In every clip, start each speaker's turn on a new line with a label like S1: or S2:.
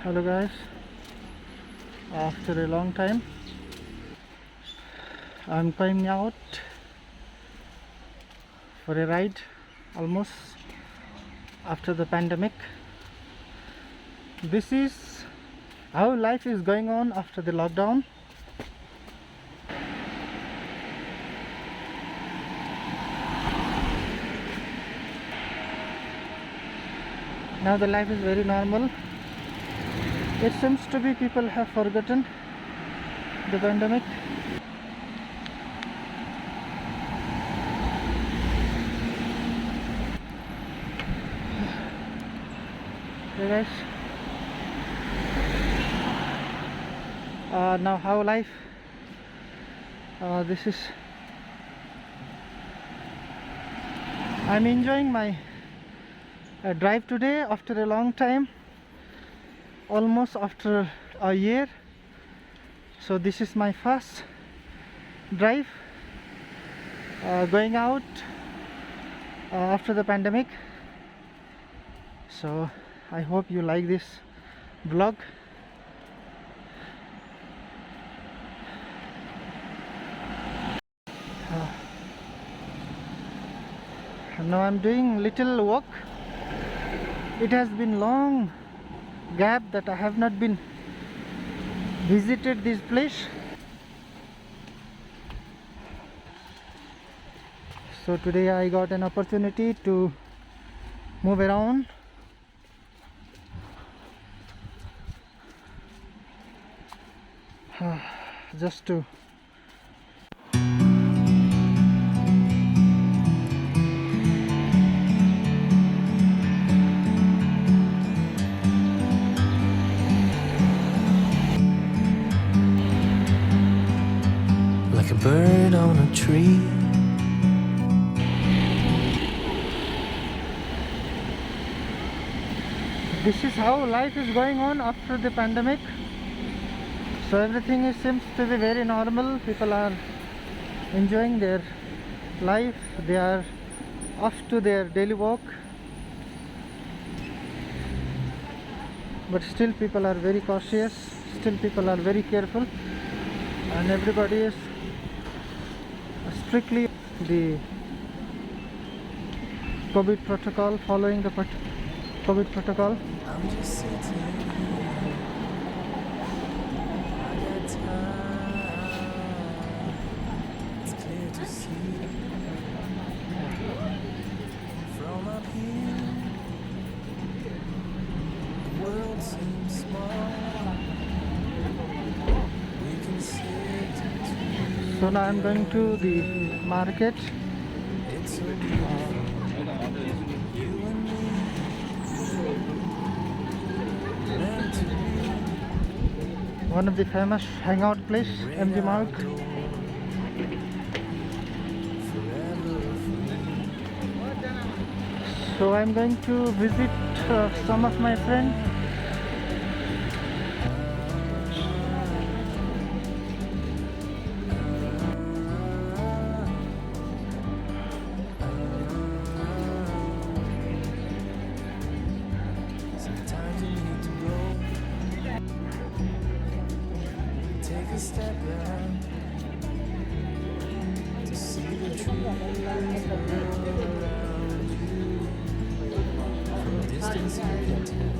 S1: Hello guys, after a long time I'm going out for a ride almost after the pandemic. This is how life is going on after the lockdown. Now the life is very normal. It seems to be people have forgotten the pandemic. Hey guys, now how life, this is, I'm enjoying my drive today after a long time, almost after a year. So this is my first drive going out after the pandemic. So I hope you like this vlog. Now I'm doing little walk. It has been long gap that I have not been visited this place. So today I got an opportunity to move around. Just to
S2: like a bird on a tree.
S1: this is how life is going on after the pandemic. So everything seems to be very normal. People are enjoying their life. They are off to their daily work. But still people are very cautious. Still people are very careful. And everybody is strictly the COVID protocol, following the COVID protocol.
S2: I'm just sitting here. I got time. It's clear to see from up here. The world seems small. We can sit.
S1: So now I'm going to the market.
S2: It's so beautiful. You and me. Meant to be.
S1: One of the famous hangout place, MG Marg. So I'm going to visit some of my friends.
S2: Sometimes you need to go. Take a step back to see the truth around you. From a distance you can tell.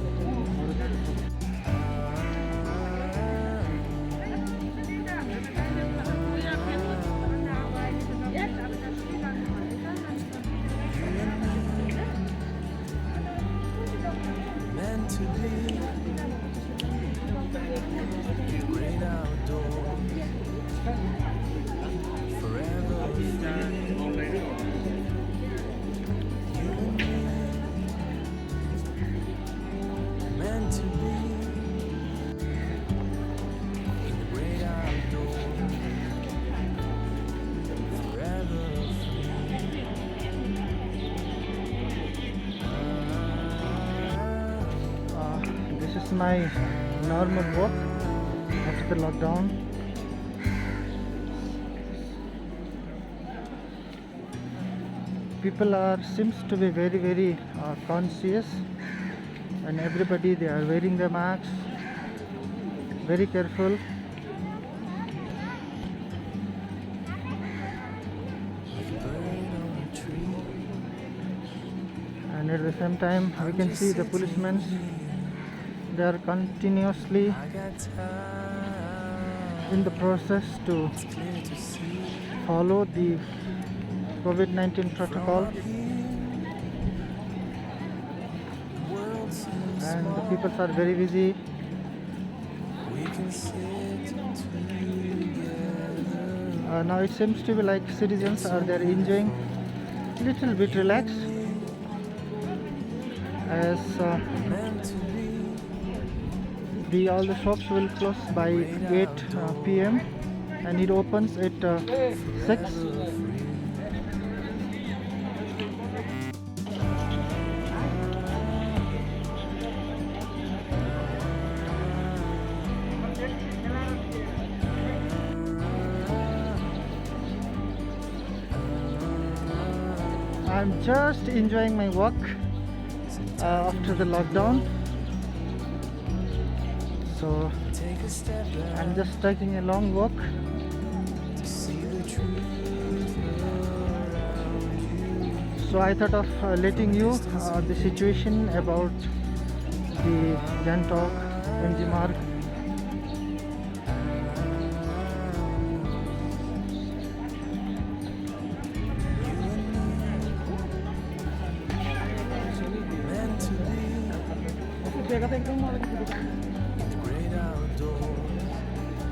S2: Meant to be in the great outdoors, forever free. You and me, meant to be in the great outdoors, forever free.
S1: This is my normal walk after the lockdown. People seems to be very conscious, and everybody they are wearing the masks. very careful. And at the same time we can see the policemen, they are continuously in the process to follow the COVID-19 protocol, and the people are very busy. Now it seems to be like citizens are there enjoying little bit relaxed, as all the shops will close by 8 p.m. and it opens at 6. I'm just enjoying my walk after the lockdown. So I'm just taking a long walk. So I thought of letting you the situation about the Gangtok MG Marg.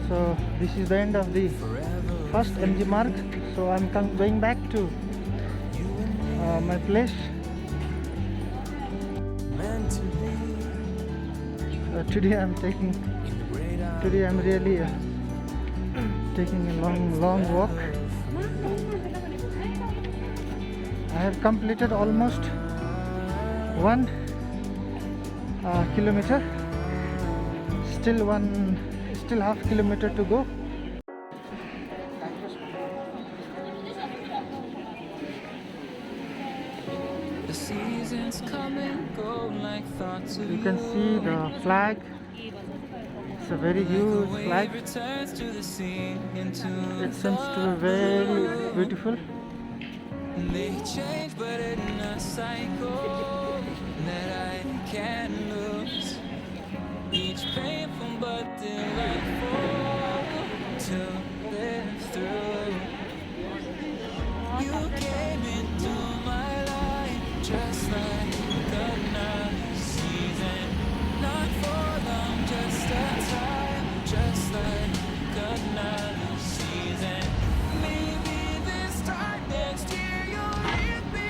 S1: So this is the end of the first MG Marg. So I'm going back to my place. Today I'm really taking a long walk. I have completed almost 1 kilometer. Still half kilometer to go.
S2: The seasons come and go like thoughts of
S1: You can see the flag. It's a very huge flag. It seems to be very beautiful.
S2: They change, but in a cycle that I can't lose. Each painful but delightful to live through. You came into my life just like another season. Not for long, just a time, just like another season. Maybe this time next year you'll leave me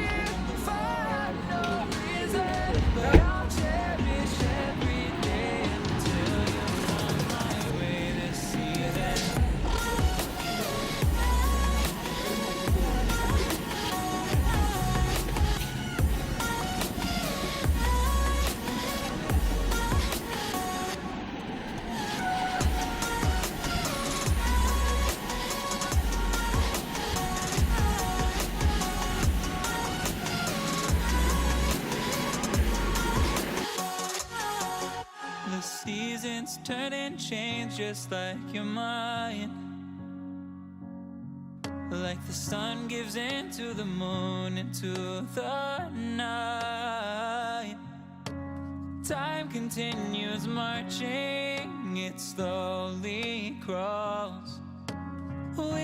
S2: for no reason, but I'll cherish every day until you come my way this season. The seasons turn and change just like your mind. Like the sun gives into the moon, into the night. Time continues marching, it slowly crawls. We